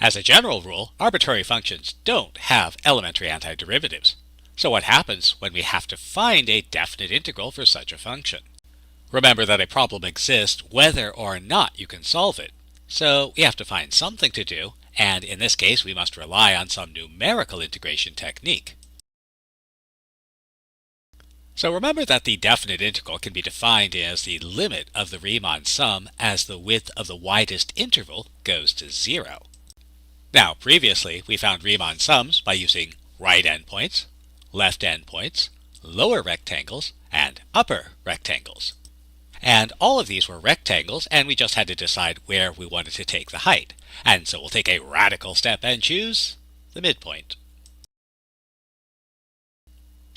As a general rule, arbitrary functions don't have elementary antiderivatives. So what happens when we have to find a definite integral for such a function? Remember that a problem exists whether or not you can solve it. So we have to find something to do, and in this case we must rely on some numerical integration technique. So remember that the definite integral can be defined as the limit of the Riemann sum as the width of the widest interval goes to 0. Now, previously we found Riemann sums by using right endpoints, left endpoints, lower rectangles, and upper rectangles. And all of these were rectangles, and we just had to decide where we wanted to take the height. And so we'll take a radical step and choose the midpoint.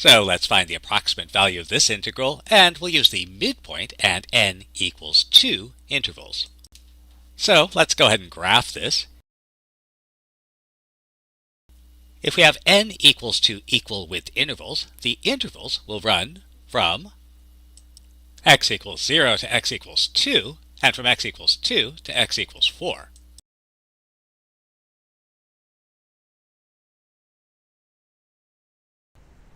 So let's find the approximate value of this integral, and we'll use the midpoint and n equals 2 intervals. So let's go ahead and graph this. If we have n equals to equal width intervals, the intervals will run from x equals 0 to x equals 2, and from x equals 2 to x equals 4.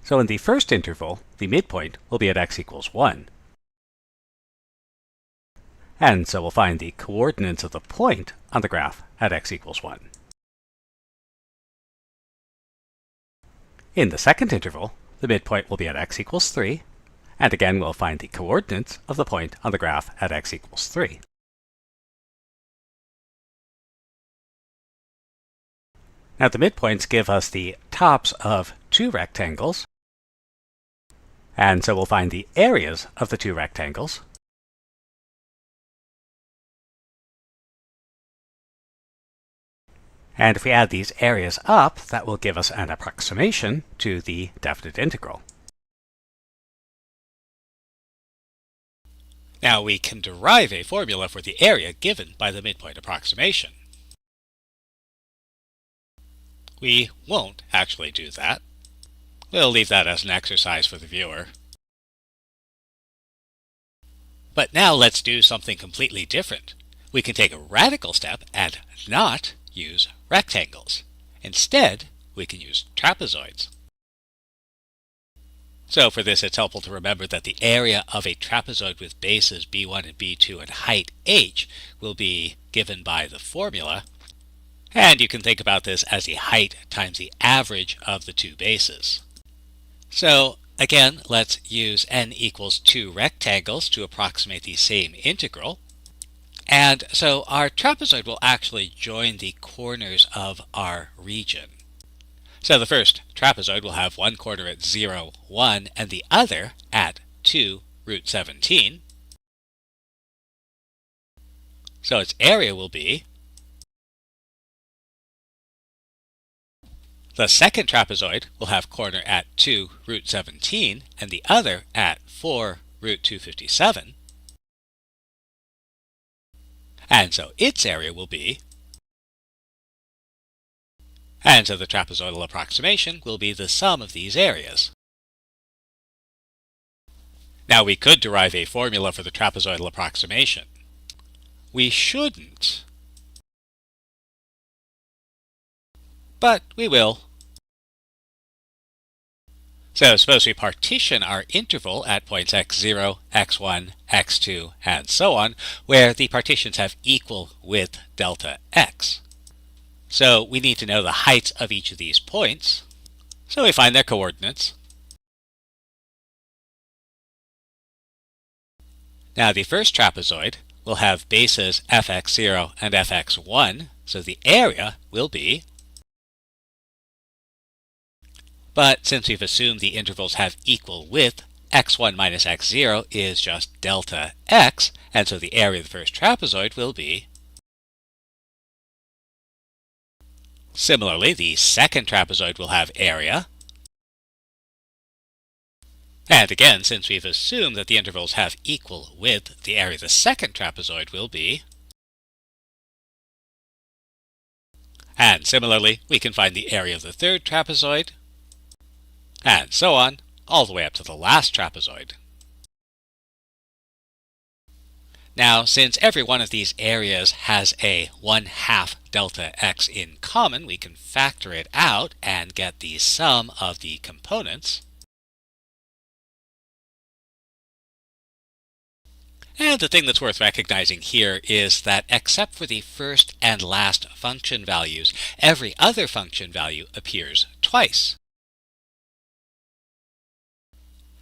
So in the first interval, the midpoint will be at x equals 1. And so we'll find the coordinates of the point on the graph at x equals 1. In the second interval, the midpoint will be at x equals 3, and again we'll find the coordinates of the point on the graph at x equals 3. Now the midpoints give us the tops of two rectangles, and so we'll find the areas of the two rectangles. And if we add these areas up, that will give us an approximation to the definite integral. Now we can derive a formula for the area given by the midpoint approximation. We won't actually do that. We'll leave that as an exercise for the viewer. But now let's do something completely different. We can take a radical step and not use rectangles. Instead, we can use trapezoids. So for this, it's helpful to remember that the area of a trapezoid with bases b1 and b2 and height h will be given by the formula. And you can think about this as the height times the average of the two bases. So again, let's use n equals 2 rectangles to approximate the same integral. And so our trapezoid will actually join the corners of our region. So the first trapezoid will have one corner at 0, 1, and the other at 2, root 17. So its area will be the second trapezoid will have corner at 2, root 17, and the other at 4, root 257. And so its area will be, and so the trapezoidal approximation will be the sum of these areas. Now we could derive a formula for the trapezoidal approximation. We shouldn't, but we will. So suppose we partition our interval at points x0, x1, x2, and so on, where the partitions have equal width delta x. So we need to know the heights of each of these points, so we find their coordinates. Now the first trapezoid will have bases fx0 and fx1, so the area will be, but since we've assumed the intervals have equal width, x1 minus x0 is just delta x, and so the area of the first trapezoid will be. Similarly, the second trapezoid will have area. And again, since we've assumed that the intervals have equal width, the area of the second trapezoid will be. And similarly, we can find the area of the third trapezoid, and so on, all the way up to the last trapezoid. Now, since every one of these areas has a 1/2 delta x in common, we can factor it out and get the sum of the components. And the thing that's worth recognizing here is that except for the first and last function values, every other function value appears twice.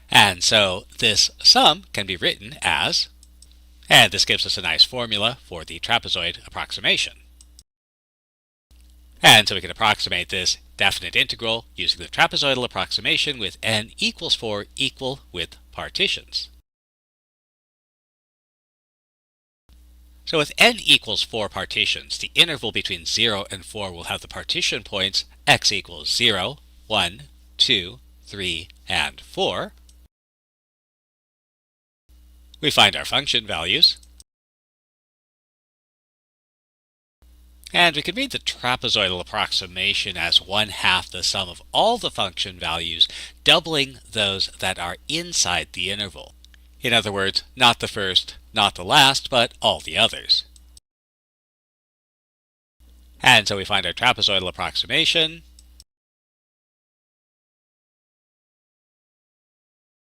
And so this sum can be written as, and this gives us a nice formula for the trapezoid approximation. And so we can approximate this definite integral using the trapezoidal approximation with n equals 4 equal with partitions. So with n equals 4 partitions, the interval between 0 and 4 will have the partition points x equals 0, 1, 2, 3, and 4. We find our function values. And we can read the trapezoidal approximation as 1/2 the sum of all the function values, doubling those that are inside the interval. In other words, not the first, not the last, but all the others. And so we find our trapezoidal approximation